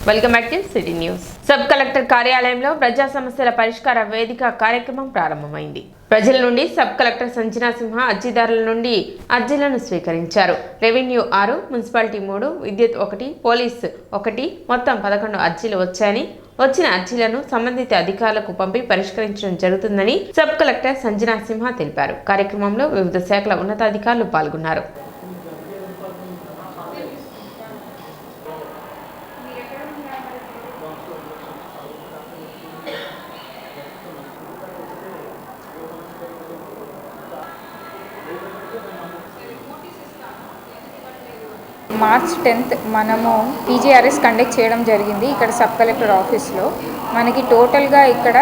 Welcome back to city news. Sub collector కార్యాలయంలో ప్రజా సమస్యల పరిష్కార వేదిక కార్యక్రమం ప్రారంభమైంది. ప్రజల నుండి సబ్ కలెక్టర్ సంజనా సింహ అర్జీదారుల నుండి అర్జీలను స్వీకరించారు. రెవెన్యూ 6, మున్సిపాలిటీ 3, విద్యుత్ 1, పోలీస్ 1 మొత్తం 11 అర్జీలు వచ్చాయని, వచ్చిన అర్జీలను సంబంధిత అధికారులకు పంపి పరిష్కరించడం జరుగుతుందని సబ్ కలెక్టర్ సంజనా సింహ తెలిపారు. కార్యక్రమంలో వివిధ శాఖల ఉన్నతాధికారులు పాల్గొన్నారు. మార్చ్ 10th మనము పీజీఆర్ఎస్ కండక్ట్ చేయడం జరిగింది. ఇక్కడ సబ్ కలెక్టర్ ఆఫీస్లో మనకి టోటల్గా ఇక్కడ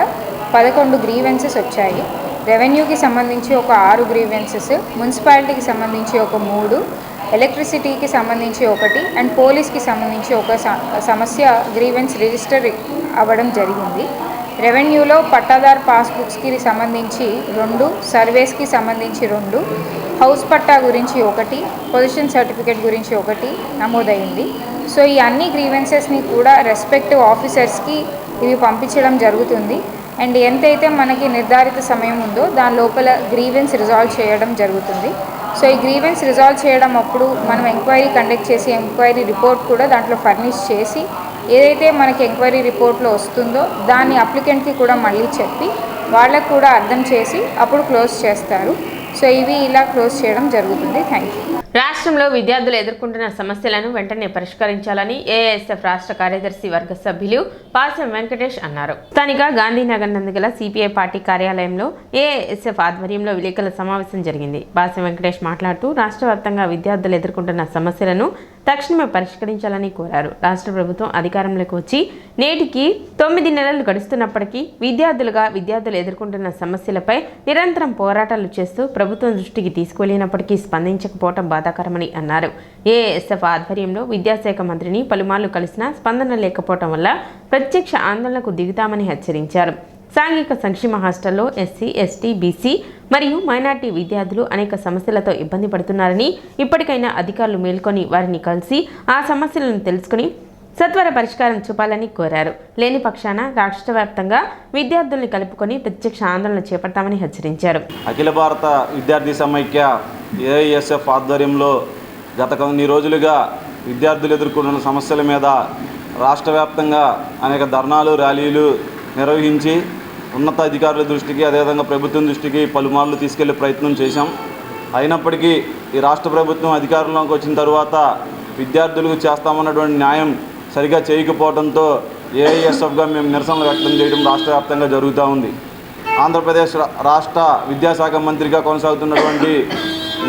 11 గ్రీవెన్సెస్ వచ్చాయి. రెవెన్యూకి సంబంధించి ఒక 6 గ్రీవెన్సెస్, మున్సిపాలిటీకి సంబంధించి ఒక 3, ఎలక్ట్రిసిటీకి సంబంధించి 1 అండ్ పోలీస్కి సంబంధించి ఒక సమస్య గ్రీవెన్స్ రిజిస్టర్ అవ్వడం జరిగింది. రెవెన్యూలో పట్టాదార్ పాస్బుక్స్కి సంబంధించి 2, సర్వేస్కి సంబంధించి 2, హౌస్ పట్టా గురించి 1, పొజిషన్ సర్టిఫికేట్ గురించి 1 నమోదైంది. సో ఈ అన్ని గ్రీవెన్సెస్ని కూడా రెస్పెక్టివ్ ఆఫీసర్స్కి ఇవి పంపించడం జరుగుతుంది. అండ్ ఎంతైతే మనకి నిర్ధారిత సమయం ఉందో దాని లోపల గ్రీవెన్స్ రిజాల్వ్ చేయడం జరుగుతుంది. సో ఈ గ్రీవెన్స్ రిజాల్వ్ చేయడం అప్పుడు మనం ఎంక్వైరీ కండక్ట్ చేసి ఎంక్వైరీ రిపోర్ట్ కూడా దాంట్లో ఫర్నిష్ చేసి ఏదైతే మనకి ఎంక్వైరీ రిపోర్ట్లో వస్తుందో దాన్ని అప్లికెంట్కి కూడా మళ్ళీ చెప్పి వాళ్ళకు కూడా అర్థం చేసి అప్పుడు క్లోజ్ చేస్తారు. సో ఇవి ఇలా క్లోజ్ చేయడం జరుగుతుంది. Thank you. రాష్ట్రంలో విద్యార్థులు ఎదుర్కొంటున్న సమస్యలను వెంటనే పరిష్కరించాలని ఏఐఎస్ఎఫ్ రాష్ట్ర కార్యదర్శి వర్గ సభ్యులు పాసం వెంకటేష్ అన్నారు. స్థానిక గాంధీనగర్ నందుగల సిపిఐ పార్టీ కార్యాలయంలో ఏఐఎస్ఎఫ్ ఆధ్వర్యంలో విలేకరుల సమావేశం జరిగింది. పాసం వెంకటేష్ మాట్లాడుతూ రాష్ట్ర వ్యాప్తంగా విద్యార్థులు ఎదుర్కొంటున్న సమస్యలను తక్షణమే పరిష్కరించాలని కోరారు. రాష్ట్ర ప్రభుత్వం అధికారంలోకి వచ్చి నేటికి 9 నెలలు గడుస్తున్నప్పటికీ విద్యార్థులు ఎదుర్కొంటున్న సమస్యలపై నిరంతరం పోరాటాలు చేస్తూ ప్రభుత్వం దృష్టికి తీసుకువెళ్లినప్పటికీ స్పందించకపోవడం బాధాకరమని అన్నారు. ఏఎస్ఎఫ్ ఆధ్వర్యంలో విద్యాశాఖ మంత్రిని పలుమార్లు కలిసినా స్పందన లేకపోవడం వల్ల ప్రత్యక్ష ఆందోళనకు దిగుతామని హెచ్చరించారు. సాంఘిక సంక్షేమ హాస్టల్లో ఎస్సీ, ఎస్టీ, బీసీ మరియు మైనార్టీ విద్యార్థులు అనేక సమస్యలతో ఇబ్బంది పడుతున్నారని, ఇప్పటికైనా అధికారులు మేల్కొని వారిని కలిసి ఆ సమస్యలను తెలుసుకుని సత్వర పరిష్కారం చూపాలని కోరారు. లేని పక్షాన రాష్ట్ర వ్యాప్తంగా విద్యార్థుల్ని కలుపుకొని ప్రత్యక్ష ఆందోళన చేపడతామని హెచ్చరించారు. అఖిల భారత విద్యార్థి సమైక్య ఏఐఎస్ఎఫ్ ఆధ్వర్యంలో గత కొన్ని రోజులుగా విద్యార్థులు ఎదుర్కొంటున్న సమస్యల మీద రాష్ట్ర వ్యాప్తంగా అనేక ధర్నాలు, ర్యాలీలు నిర్వహించి ఉన్నత అధికారుల దృష్టికి, అదేవిధంగా ప్రభుత్వం దృష్టికి పలుమార్లు తీసుకెళ్లే ప్రయత్నం చేశాం. అయినప్పటికీ ఈ రాష్ట్ర ప్రభుత్వం అధికారంలోకి వచ్చిన తర్వాత విద్యార్థులకు చేస్తామన్నటువంటి న్యాయం సరిగా చేయకపోవడంతో ఏఐఎస్ఎఫ్గా మేము నిరసనలు వ్యక్తం చేయడం రాష్ట్ర వ్యాప్తంగా జరుగుతూ ఉంది. ఆంధ్రప్రదేశ్ రాష్ట్ర విద్యాశాఖ మంత్రిగా కొనసాగుతున్నటువంటి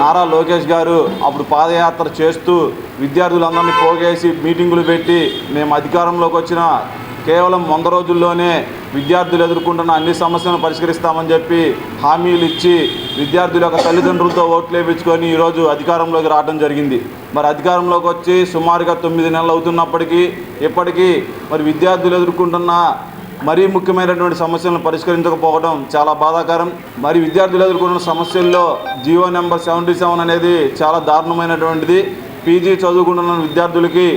నారా లోకేష్ గారు అప్పుడు పాదయాత్ర చేస్తూ విద్యార్థులందరినీ పోగేసి మీటింగులు పెట్టి మేము అధికారంలోకి వచ్చిన కేవలం 100 రోజుల్లోనే విద్యార్థులు ఎదుర్కొంటున్న అన్ని సమస్యలను పరిష్కరిస్తామని చెప్పి హామీలు ఇచ్చి విద్యార్థుల యొక్క తల్లిదండ్రులతో ఓట్లు వేయించుకొని ఈరోజు అధికారంలోకి రావడం జరిగింది. మరి అధికారంలోకి వచ్చి సుమారుగా 9 నెలలు అవుతున్నప్పటికీ ఇప్పటికీ మరి విద్యార్థులు ఎదుర్కొంటున్న మరీ ముఖ్యమైనటువంటి సమస్యలను పరిష్కరించకపోవడం చాలా బాధాకరం. మరి విద్యార్థులు ఎదుర్కొంటున్న సమస్యల్లో జీవో నెంబర్ 77 అనేది చాలా దారుణమైనటువంటిది. పీజీ చదువుకుంటున్న విద్యార్థులకి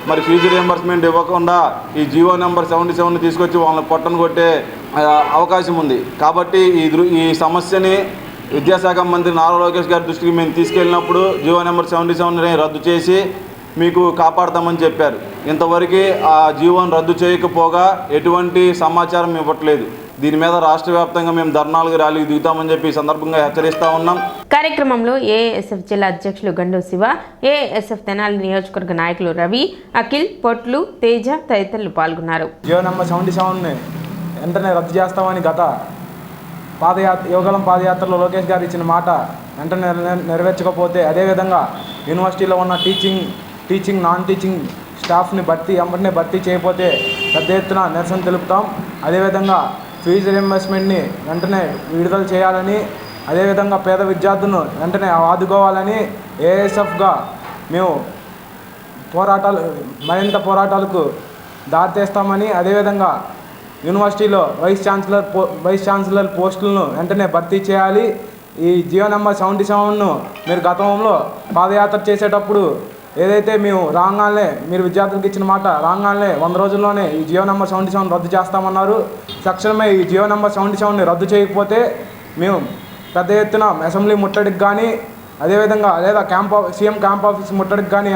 మరి ఫీజు రియంబర్స్మెంట్ ఇవ్వకుండా ఈ జీవో నెంబర్ 77 తీసుకొచ్చి వాళ్ళని పొట్టను కొట్టే అవకాశం ఉంది. కాబట్టి ఈ సమస్యని విద్యాశాఖ మంత్రి నారా లోకేష్ గారి దృష్టికి మేము తీసుకెళ్ళినప్పుడు జీవో నెంబర్ 77ని రద్దు చేసి మీకు కాపాడతామని చెప్పారు. ఇంతవరకు ఆ జీవోను రద్దు చేయకపోగా ఎటువంటి సమాచారం ఇవ్వట్లేదు. దీని మీద రాష్ట్ర వ్యాప్తంగా మేము ధర్నాలకు ర్యాలీకి దిగుతామని చెప్పి ఈ సందర్భంగా హెచ్చరిస్తా ఉన్నాం. కార్యక్రమంలో ఏఎస్ఎఫ్ జిల్లా అధ్యక్షులు గండు శివ, ఏఎస్ఎఫ్ తెనాలి నియోజకవర్గ నాయకులు రవి, అఖిల్, పొట్లు, తేజ తదితరులు పాల్గొన్నారు. జీవో నెంబర్ 77ని వెంటనే రద్దు చేస్తామని గత యువగలం పాదయాత్రలో లోకేష్ గారు ఇచ్చిన మాట వెంటనే నెరవేర్చకపోతే, అదేవిధంగా యూనివర్సిటీలో ఉన్న టీచింగ్ నాన్ టీచింగ్ స్టాఫ్ని వెంటనే భర్తీ చేయకపోతే పెద్ద ఎత్తున నిరసన తెలుపుతాం. అదేవిధంగా ఫీజు రియంబర్స్మెంట్ని వెంటనే విడుదల చేయాలని, అదేవిధంగా పేద విద్యార్థులను వెంటనే ఆదుకోవాలని ఏఎస్ఎఫ్గా మేము మరింత పోరాటాలకు దారితీస్తామని, అదేవిధంగా యూనివర్సిటీలో వైస్ ఛాన్సలర్ పోస్టులను వెంటనే భర్తీ చేయాలి. ఈ జియో నెంబర్ 77ను మీరు గతంలో పాదయాత్ర చేసేటప్పుడు ఏదైతే మేము రాగానే మీరు విద్యార్థులకు ఇచ్చిన మాట రాగానే 100 రోజుల్లోనే ఈ జియో నెంబర్ 77 రద్దు చేస్తామన్నారు. తక్షణమే ఈ జియో నెంబర్ 77ని రద్దు చేయకపోతే మేము పెద్ద ఎత్తున అసెంబ్లీ ముట్టడికి కానీ అదేవిధంగా లేదా సీఎం క్యాంప్ ఆఫీస్ ముట్టడికి కానీ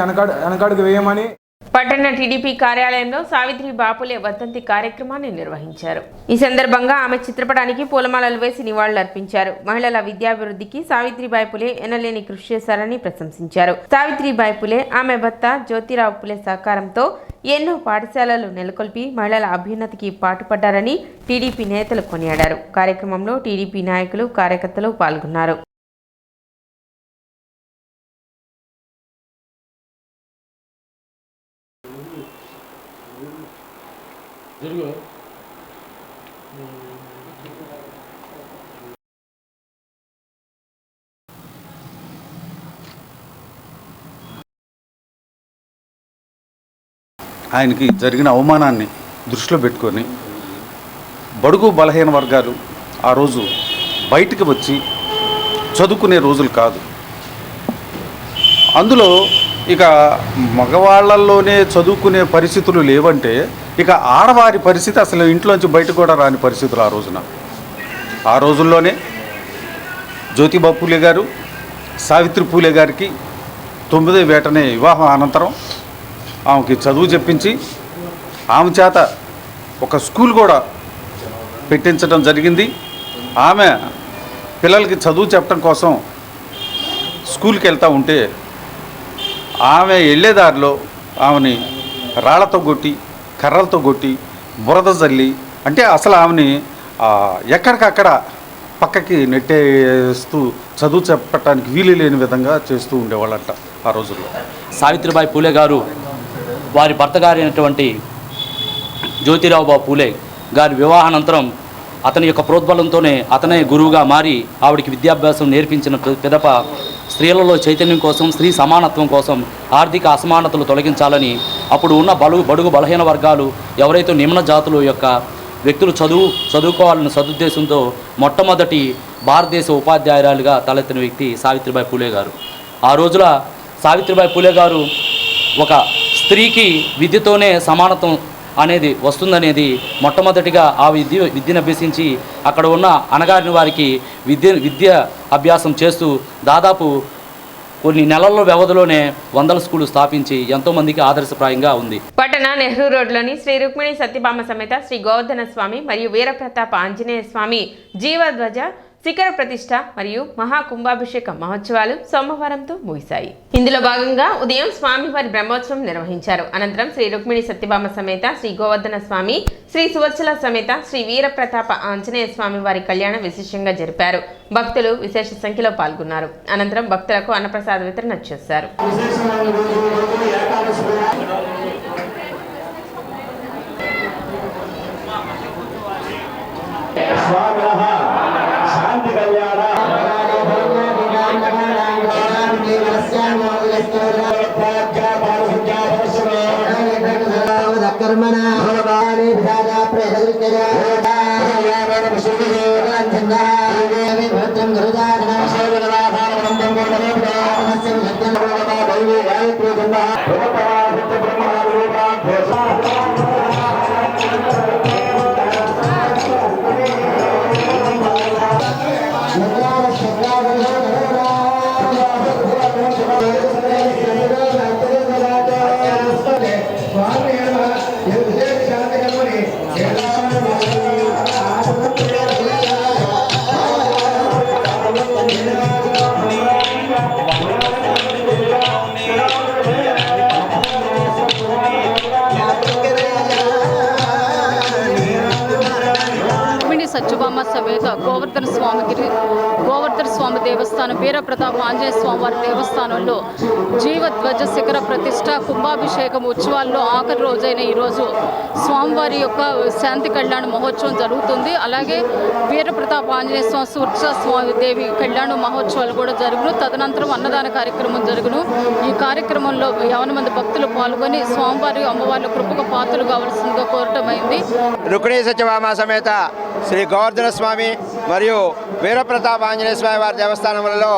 వెనకడుగు వేయమని పట్టణ టీడీపీ కార్యాలయంలో సావిత్రి బాపులే వర్ధంతి కార్యక్రమాన్ని నిర్వహించారు. ఈ సందర్భంగా ఆమె చిత్రపటానికి పూలమాలలు వేసి నివాళులర్పించారు. మహిళల విద్యాభివృద్ధికి సావిత్రిబాయి పులే ఎనలేని కృషి చేశారని ప్రశంసించారు. సావిత్రిబాయి పులే ఆమె భర్త జ్యోతిరావు పులే సహకారంతో ఎన్నో పాఠశాలలు నెలకొల్పి మహిళల అభ్యున్నతికి పాటుపడ్డారని టీడీపీ నేతలు కొనియాడారు. కార్యక్రమంలో టీడీపీ నాయకులు కార్యకర్తలు పాల్గొన్నారు. ఆయనకి జరిగిన అవమానాన్ని దృష్టిలో పెట్టుకొని బడుగు బలహీన వర్గాలు ఆ రోజు బయటికి వచ్చి చదువుకునే రోజులు కాదు. అందులో ఇక మగవాళ్ళల్లోనే చదువుకునే పరిస్థితులు లేవంటే ఇక ఆడవారి పరిస్థితి అసలు ఇంట్లోంచి బయట కూడా రాని పరిస్థితులు ఆ రోజున. ఆ రోజుల్లోనే జ్యోతిబా పూలే గారు సావిత్రి పూలే గారికి 9వ ఏటనే వివాహం అనంతరం ఆమెకి చదువు చెప్పించి ఆమె చేత ఒక స్కూల్ కూడా పెట్టించడం జరిగింది. ఆమె పిల్లలకి చదువు చెప్పడం కోసం స్కూల్కి వెళ్తూ ఉంటే ఆమె వెళ్ళేదారిలో ఆమెని రాళ్లతో కొట్టి కర్రలతో కొట్టి బురద జల్లి అంటే అసలు ఆమెని ఎక్కడికక్కడ పక్కకి నెట్టేస్తూ చదువు చెప్పడానికి వీలు లేని విధంగా చేస్తూ ఉండేవాళ్ళంట ఆ రోజుల్లో. సావిత్రిబాయి పూలే గారు వారి భర్త గారి అయినటువంటి జ్యోతిరావు పూలే గారి వివాహానంతరం అతని యొక్క ప్రోద్బలంతోనే అతనే గురువుగా మారి ఆవిడికి విద్యాభ్యాసం నేర్పించిన పిదప స్త్రీలలో చైతన్యం కోసం, స్త్రీ సమానత్వం కోసం, ఆర్థిక అసమానతలు తొలగించాలని అప్పుడు ఉన్న బడుగు బలహీన వర్గాలు ఎవరైతే నిమ్న జాతుల యొక్క వ్యక్తులు చదువుకోవాలన్న సదుద్దేశంతో మొట్టమొదటి భారతదేశ ఉపాధ్యాయురాలుగా తలెత్తిన వ్యక్తి సావిత్రిబాయి పూలే గారు. ఆ రోజుల సావిత్రిబాయి పూలే గారు ఒక స్త్రీకి విద్యతోనే సమానత్వం అనేది వస్తుందనేది మొట్టమొదటిగా ఆ విద్యను అభ్యసించి అక్కడ ఉన్న అణగారిన వారికి విద్య అభ్యాసం చేస్తూ దాదాపు కొన్ని నెలల వ్యవధిలోనే 100 స్కూళ్లు స్థాపించి ఎంతోమందికి ఆదర్శప్రాయంగా ఉంది. పట్టణ నెహ్రూ రోడ్లోని శ్రీ రుక్మిణి సత్యభామ సమేత శ్రీ గోవర్ధన స్వామి మరియు వీరప్రతాప ఆంజనేయ స్వామి జీవధ్వజ శిఖర ప్రతిష్ట మరియు మహాకుంభాభిషేక మహోత్సవాలు సోమవారంతో ముగిశాయి. ఇందులో భాగంగా ఉదయం స్వామివారి బ్రహ్మోత్సవం నిర్వహించారు. అనంతరం శ్రీ రుక్మిణి సత్యభామ సమేత శ్రీ గోవర్ధన స్వామి, శ్రీ సువత్సల సమేత శ్రీ వీరప్రతాప ఆంజనేయ స్వామి వారి కళ్యాణం విశేషంగా జరిపారు. భక్తులు విశేష సంఖ్యలో పాల్గొన్నారు. అనంతరం భక్తులకు అన్నప్రసాద వితరణ చేశారు. సత్యభామ సమేత గోవర్ధన స్వామి దేవస్థానం, వీరప్రతాప ఆంజనేయ స్వామి వారి దేవస్థానంలో జీవధ్వజ శిఖర ప్రతిష్ట కుంభాభిషేకం ఉత్సవాల్లో ఆఖరి రోజైన ఈరోజు స్వామివారి యొక్క శాంతి కళ్యాణ మహోత్సవం జరుగుతుంది. అలాగే వీరప్రతాప ఆంజనేయ స్వామి, సువర్చల స్వామి దేవి కళ్యాణ మహోత్సవాలు కూడా జరుగును. తదనంతరం అన్నదాన కార్యక్రమం జరుగును. ఈ కార్యక్రమంలో 50 మంది భక్తులు పాల్గొని స్వామివారి అమ్మవార్ల కృపకు పాత్రలు కావాల్సిందిగా కోరటమైంది. రుక్మిణి సత్యభామ సమేత శ్రీ గోవర్ధన స్వామి మరియు వీరప్రతాప ఆంజనేయ స్వామి వారి దేవస్థానంలో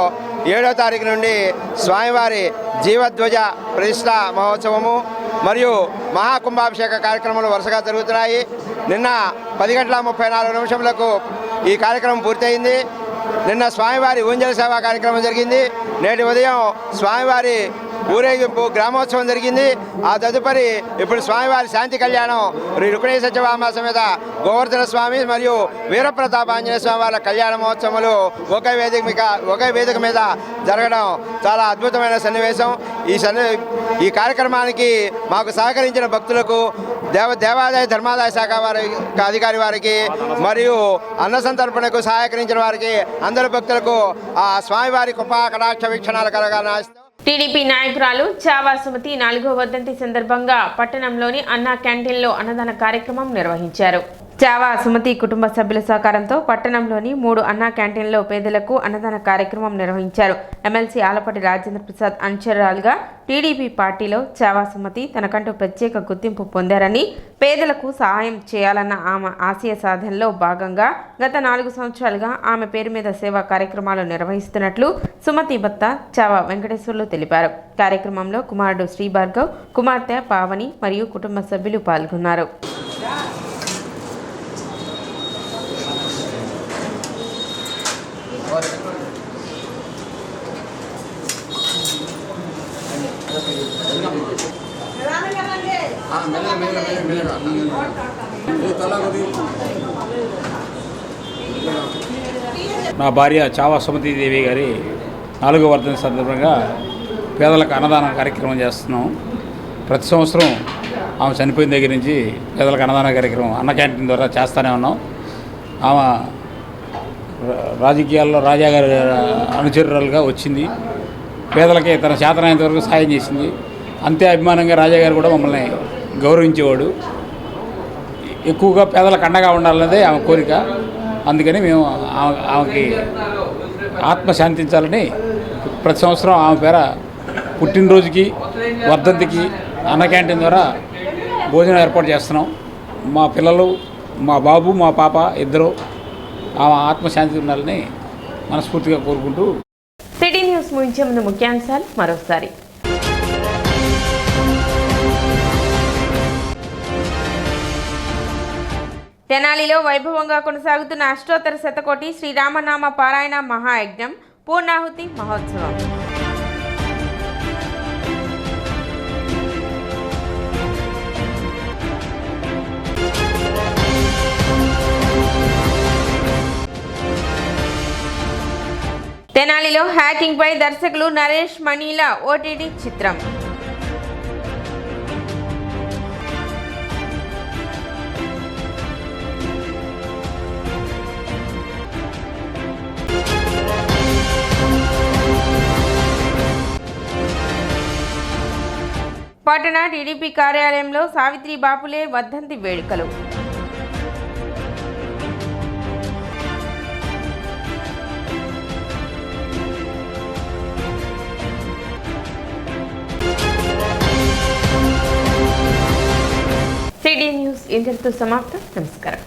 7వ తారీఖు నుండి స్వామివారి జీవధ్వజ ప్రతిష్ట మహోత్సవము మరియు మహాకుంభాభిషేక కార్యక్రమాలు వరుసగా జరుగుతున్నాయి. నిన్న 10:34 ఈ కార్యక్రమం పూర్తయింది. నిన్న స్వామివారి ఊంజల సేవా కార్యక్రమం జరిగింది. నేటి ఉదయం స్వామివారి ఊరేగింపు గ్రామోత్సవం జరిగింది. ఆ తదుపరి ఇప్పుడు స్వామివారి శాంతి కళ్యాణం రుక్మిణీ సత్యభామ సమేత గోవర్ధన స్వామి మరియు వీరప్రతాప ఆంజనేయ స్వామి వారి కళ్యాణ మహోత్సవాలు ఒకే వేదిక మీద జరగడం చాలా అద్భుతమైన సన్నివేశం. ఈ కార్యక్రమానికి మాకు సహకరించిన భక్తులకు దేవాదాయ ధర్మాదాయ శాఖ వారి అధికారి వారికి మరియు అన్న సంతర్పణకు సహకరించిన వారికి అందరి భక్తులకు ఆ స్వామివారి కృపా కటాక్ష వీక్షణాలు కలగాలని ఆశిస్తూ టీడీపీ నాయకురాలు చావా సుమతి 4వ వర్ధంతి సందర్భంగా పట్టణంలోని అన్నా క్యాంటీన్లో అన్నదాన కార్యక్రమం నిర్వహించారు. చావా సుమతి కుటుంబ సభ్యుల సహకారంతో పట్టణంలోని 3 అన్నా క్యాంటీన్లో పేదలకు అన్నదాన కార్యక్రమం నిర్వహించారు. ఎమ్మెల్సీ ఆలపాటి రాజేంద్ర ప్రసాద్ అనుచరురాలుగా టీడీపీ పార్టీలో చావా సుమతి తనకంటూ ప్రత్యేక గుర్తింపు పొందారని, పేదలకు సహాయం చేయాలన్న ఆమె ఆశయ సాధనలో భాగంగా గత 4 సంవత్సరాలుగా ఆమె పేరు మీద సేవా కార్యక్రమాలు నిర్వహిస్తున్నట్లు సుమతి భర్త చావా వెంకటేశ్వర్లు తెలిపారు. కార్యక్రమంలో కుమారుడు శ్రీభార్గవ్, కుమార్తె పావని మరియు కుటుంబ సభ్యులు పాల్గొన్నారు. నా భార్య చావా సుమతీదేవి గారి 4వ వర్ధంతి సందర్భంగా పేదలకు అన్నదానం కార్యక్రమం చేస్తున్నాం. ప్రతి సంవత్సరం ఆమె చనిపోయిన దగ్గర నుంచి పేదలకు అన్నదాన కార్యక్రమం అన్న క్యాంటీన్ ద్వారా చేస్తూనే ఉన్నాం. ఆమె రాజకీయాల్లో రాజా గారి అనుచరురాలుగా వచ్చింది. పేదలకి తన చేతనైనంత వరకు సాయం చేసింది. అంతే అభిమానంగా రాజా గారు కూడా మమ్మల్ని గౌరవించేవాడు. ఎక్కువగా పేదలకు అండగా ఉండాలన్నదే ఆమె కోరిక. అందుకని మేము ఆమెకి ఆత్మ శాంతించాలని ప్రతి సంవత్సరం ఆమె పేర పుట్టినరోజుకి వర్ధంతికి అన్న క్యాంటీన్ ద్వారా భోజనం ఏర్పాటు చేస్తున్నాం. మా పిల్లలు, మా బాబు, మా పాప ఇద్దరు ఆమె ఆత్మశాంతి ఉండాలని మనస్ఫూర్తిగా కోరుకుంటూ సిటీ న్యూస్ ముగించే ముందు ముఖ్యాంశాలు మరోసారి. తెనాలిలో వైభవంగా కొనసాగుతున్న అష్టోత్తర శతకోటి శ్రీరామనామ పారాయణ మహాయజ్ఞం పూర్ణాహుతి మహోత్సవం. తెనాలిలో హ్యాకింగ్ పై దర్శకులు నరేష్ మణిల ఓటీటీ చిత్రం. పట్టణ టీడీపీ కార్యాలయంలో సావిత్రి బాపులే వర్ధంతి వేడుకలు. సిటీ న్యూస్ ఇంతటితో సమాప్తం. నమస్కారం.